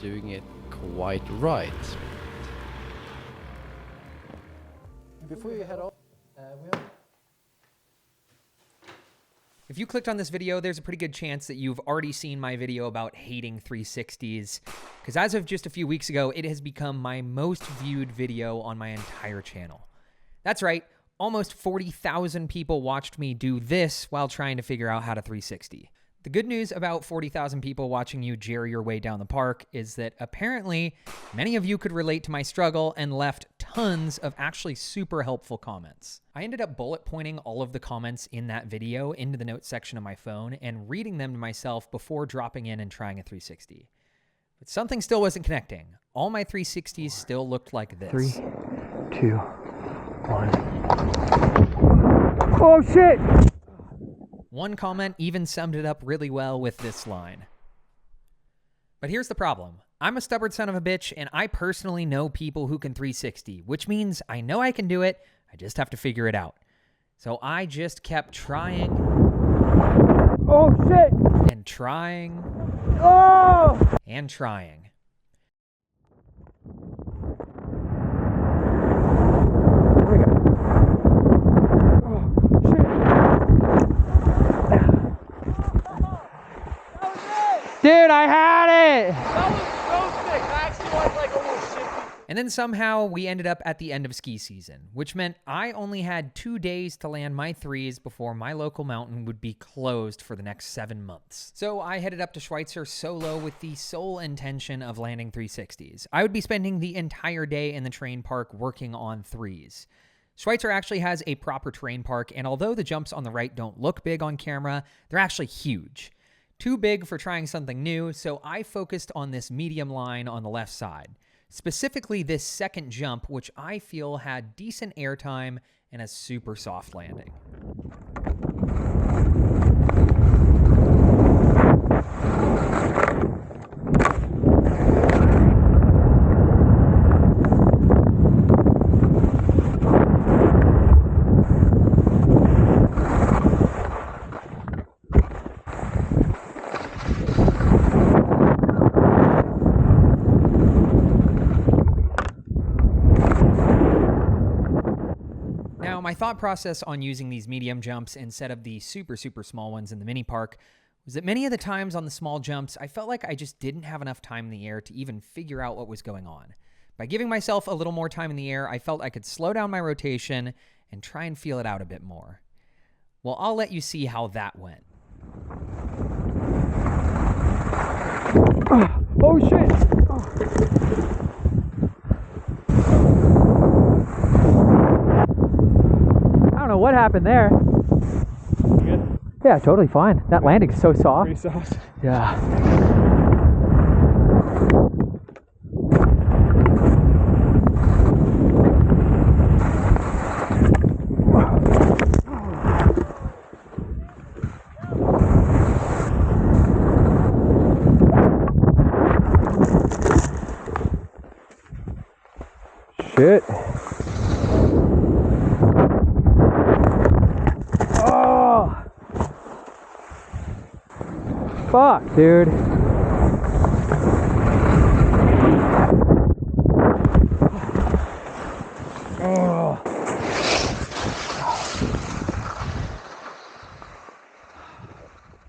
doing it quite right. Before you head off, If you clicked on this video, there's a pretty good chance that you've already seen my video about hating 360s, because as of just a few weeks ago, it has become my most viewed video on my entire channel. That's right, almost 40,000 people watched me do this while trying to figure out how to 360. The good news about 40,000 people watching you jerry your way down the park is that apparently many of you could relate to my struggle and left tons of actually super helpful comments. I ended up bullet pointing all of the comments in that video into the notes section of my phone and reading them to myself before dropping in and trying a 360. But something still wasn't connecting. All my 360s still looked like this. 3, 2, 1. Oh shit! One comment even summed it up really well with this line. But here's the problem. I'm a stubborn son of a bitch, and I personally know people who can 360, which means I know I can do it, I just have to figure it out. So I just kept trying. Oh shit! And trying. Oh! And trying. Dude, I had it! That was so sick. I actually was like a little shit. And then somehow we ended up at the end of ski season, which meant I only had 2 days to land my threes before my local mountain would be closed for the next 7 months. So I headed up to Schweizer solo with the sole intention of landing 360s. I would be spending the entire day in the terrain park working on threes. Schweizer actually has a proper terrain park, and although the jumps on the right don't look big on camera, they're actually huge. Too big for trying something new, so I focused on this medium line on the left side. Specifically this second jump, which I feel had decent airtime and a super soft landing. Now, my thought process on using these medium jumps instead of the super small ones in the mini park was that many of the times on the small jumps, I felt like I just didn't have enough time in the air to even figure out what was going on. By giving myself a little more time in the air, I felt I could slow down my rotation and try and feel it out a bit more. Well, I'll let you see how that went. Oh shit! Oh. I don't know what happened there. You good? Yeah, totally fine. That landing's so soft. Pretty soft. Yeah. Shit. Oh. Fuck, dude. Oh.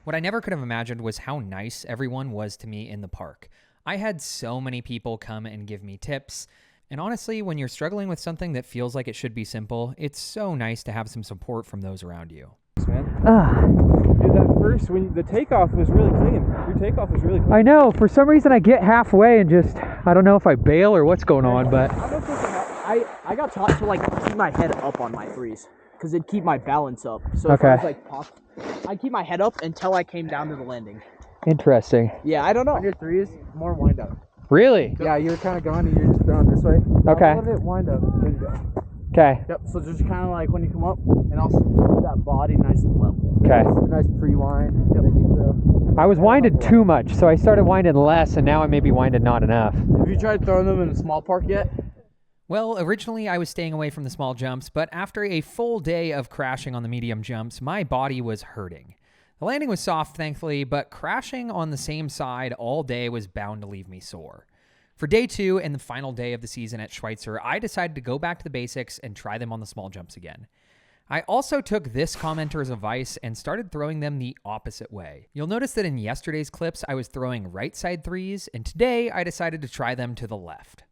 What I never could have imagined was how nice everyone was to me in the park. I had so many people come and give me tips. And honestly, when you're struggling with something that feels like it should be simple, it's so nice to have some support from those around you. Man. Dude, that first, when the takeoff was really clean. Your takeoff was really clean. I know, for some reason I get halfway and just, I don't know if I bail or what's going on, but I got taught to like keep my head up on my threes because it'd keep my balance up. So if Okay. I was like popped, I'd keep my head up until I came down to the landing. interesting. Yeah, I don't know. On your threes, more wind up. Really? Yeah, you're kind of going and you're just throwing this way. Okay. A little bit wind up. There you go. Okay. Yep, so just kind of like when you come up and also keep that body nice and level. Okay. Nice pre-wind. Yep. Then you throw. I was winded too much, so I started winding less, and now I may be winded not enough. Have you tried throwing them in a small park yet? Well, originally I was staying away from the small jumps, but after a full day of crashing on the medium jumps, my body was hurting. The The landing was soft, thankfully, but crashing on the same side all day was bound to leave me sore. For day 2 and the final day of the season at Schweizer, I decided to go back to the basics and try them on the small jumps again. I also took this commenter's advice and started throwing them the opposite way. You'll notice that in yesterday's clips, I was throwing right side threes, and today I decided to try them to the left.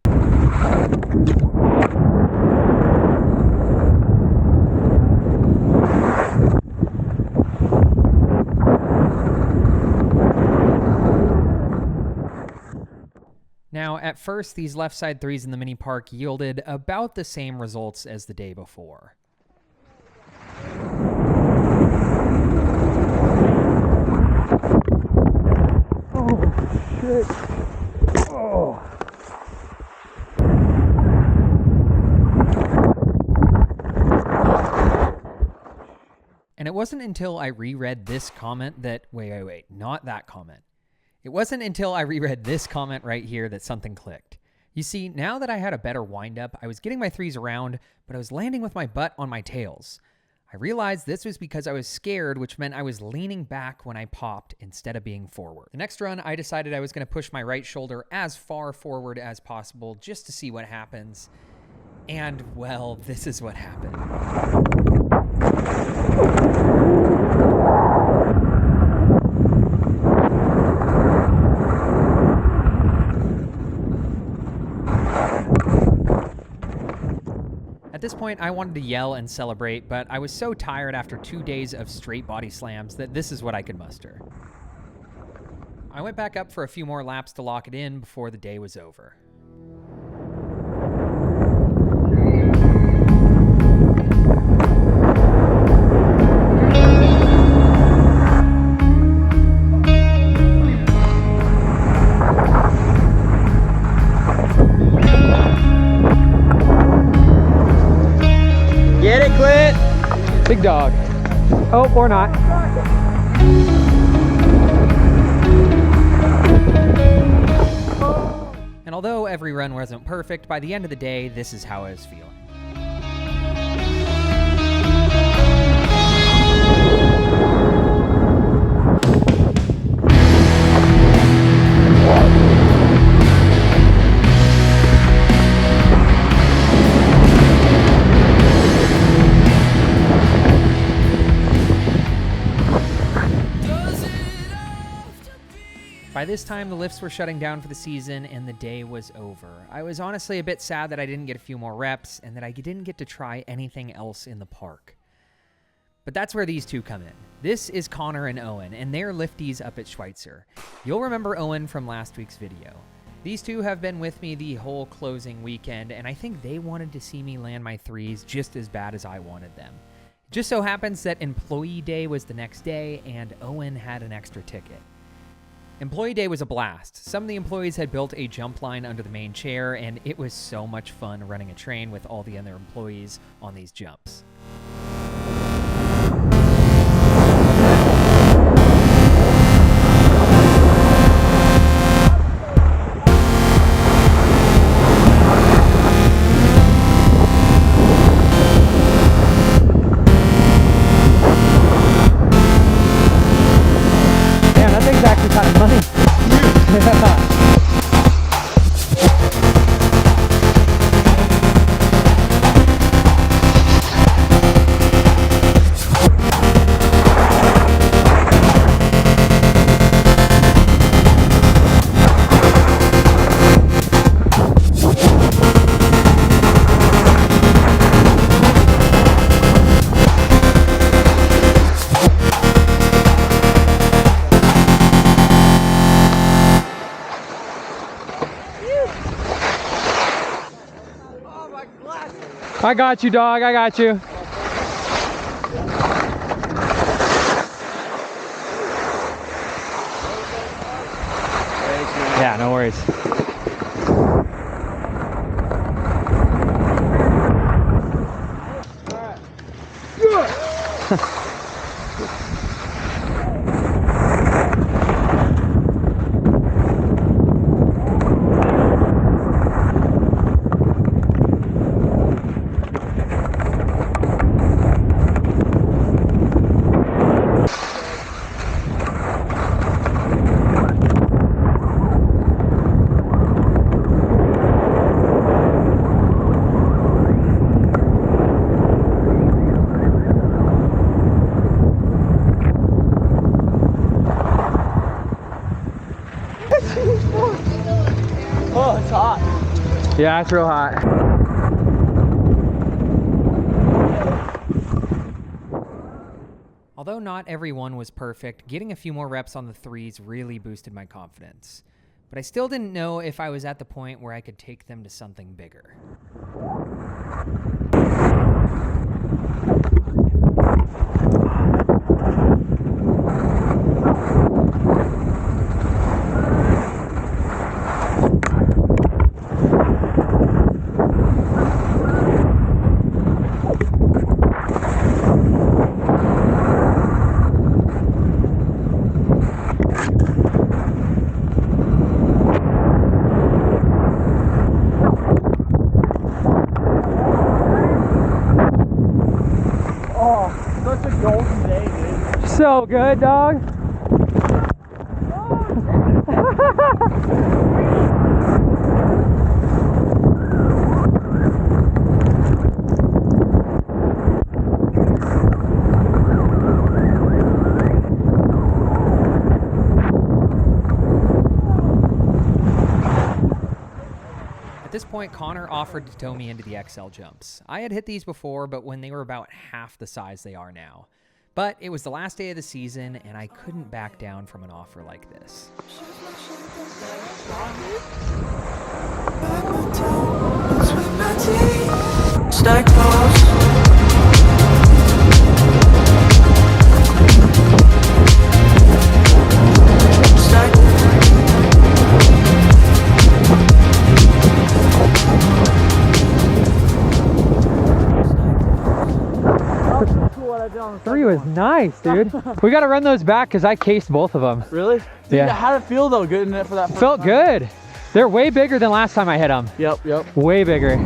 Now, at first, these left side threes in the mini park yielded about the same results as the day before. Oh, shit. Oh. And it wasn't until I reread this comment that, wait, not that comment. It wasn't until I reread this comment right here that something clicked. You see, now that I had a better windup, I was getting my threes around, but I was landing with my butt on my tails. I realized this was because I was scared, which meant I was leaning back when I popped instead of being forward. The next run, I decided I was going to push my right shoulder as far forward as possible just to see what happens. And, well, this is what happened. At this point, I wanted to yell and celebrate, but I was so tired after 2 days of straight body slams that this is what I could muster. I went back up for a few more laps to lock it in before the day was over. Get it, Clint! Big dog. Oh, or not. And although every run wasn't perfect, by the end of the day, this is how I was feeling. By this time, the lifts were shutting down for the season and the day was over. I was honestly a bit sad that I didn't get a few more reps and that I didn't get to try anything else in the park. But that's where these two come in. This is Connor and Owen, and they're lifties up at Schweizer. You'll remember Owen from last week's video. These two have been with me the whole closing weekend, and I think they wanted to see me land my threes just as bad as I wanted them. It just so happens that Employee Day was the next day, and Owen had an extra ticket. Employee Day was a blast. Some of the employees had built a jump line under the main chair, and it was so much fun running a train with all the other employees on these jumps. I got you, dog. I got you. Yeah, no worries. Yeah, it's real hot. Although not everyone was perfect, getting a few more reps on the threes really boosted my confidence. But I still didn't know if I was at the point where I could take them to something bigger. Such a golden day, dude. So good, dog. At this point, Connor offered to tow me into the XL jumps. I had hit these before, but when they were about half the size they are now. But it was the last day of the season, and I couldn't back down from an offer like this. Three was nice, dude. We got to run those back because I cased both of them. Really? Dude, Yeah. how'd it feel though, getting it for that first Felt time? good. They're way bigger than last time I hit them. Yep. Way bigger.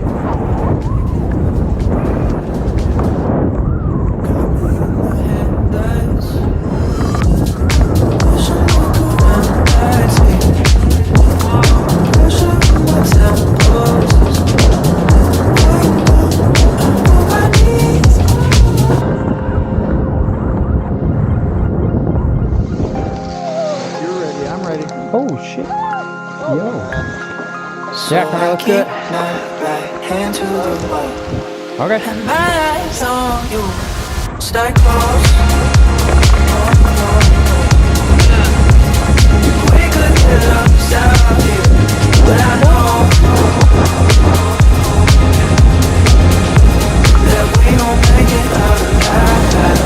You're ready, I'm ready. Oh, shit. Yo. Yeah, Connor, let's do it. Okay. My eyes on you, stay close. We could get upside here, but I know that we gon' make it out alive.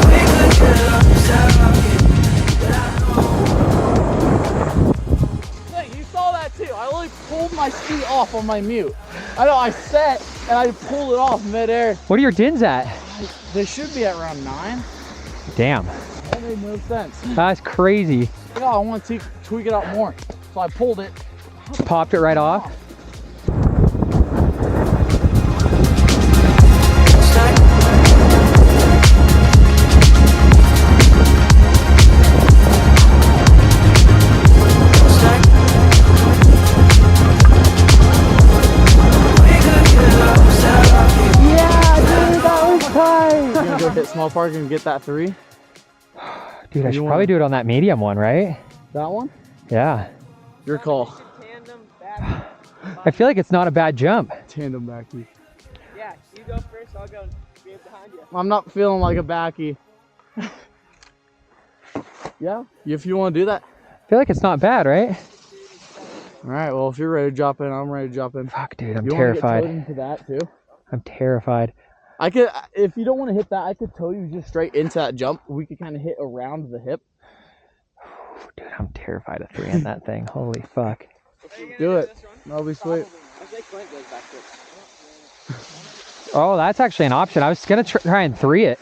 We could get upside here, but I know. Hey, you saw that too. I literally pulled my ski off on my mute. I know, I set and I pulled it off midair. What are your dins at? They should be at around 9. Damn. That made no sense. That's crazy. Yeah, I want to tweak it out more. So I pulled it. Popped it right off. You gonna go hit small park and get that 3? Dude, I should probably do it on that medium one, right? That one? Yeah. Your call. I feel like it's not a bad jump. Tandem backy. Yeah, you go first, I'll go behind you. I'm not feeling like a backy. Yeah, if you want to do that. I feel like it's not bad, right? All right, well, if you're ready to drop in, I'm ready to drop in. Fuck, dude, I'm You want to get towed terrified. into that too? I'm terrified. I could, if you don't want to hit that, I could tow you just straight into that jump. We could kind of hit around the hip. Dude, I'm terrified of 3 in that thing. Holy fuck. Do it. That'll be sweet. Oh, that's actually an option. I was gonna try and 3 it.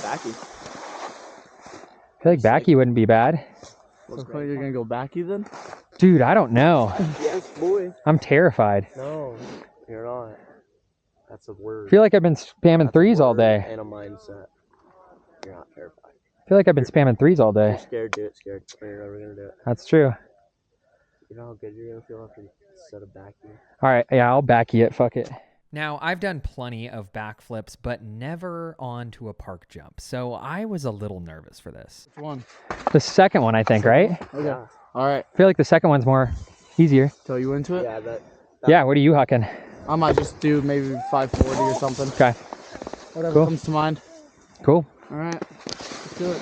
Backy. I feel like backy wouldn't be bad. So you're gonna go backy then? Dude, I don't know. Yes, boy. I'm terrified. No, you're not. That's a word. I feel like I've been spamming 3s all day. And a mindset. You're not terrified. I feel like I've been spamming 3s all day. You're scared, do it, scared. You're never gonna do it. That's true. You know how good you're gonna feel after you set a backy? All right, yeah, I'll backy it. Fuck it. Now, I've done plenty of backflips, but never onto a park jump, so I was a little nervous for this. Which one? The second one, I think, right? Okay. All right. I feel like the second one's more easier. So you into it? Yeah, that. Yeah, what are you hucking? I might just do maybe 540 or something. Okay, Whatever Cool. comes to mind. cool. All right. Let's do it.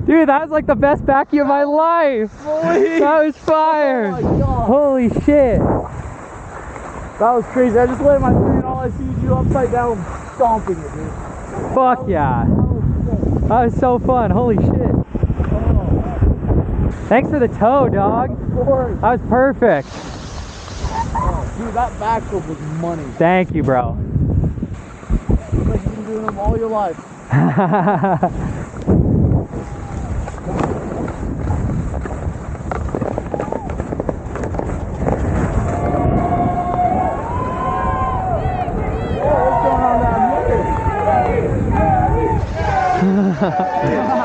Dude, that was like the best backy of my life. That was fire. Oh my God. Holy shit. That was crazy. I just landed my feet and all I see is you upside down stomping it, dude. Fuck yeah. That was so fun. Holy shit. Thanks for the tow, dog. Of course. That was perfect. Oh, dude, that backflip was money. Thank you, bro. It's like you've been doing them all your life. What's going on down here?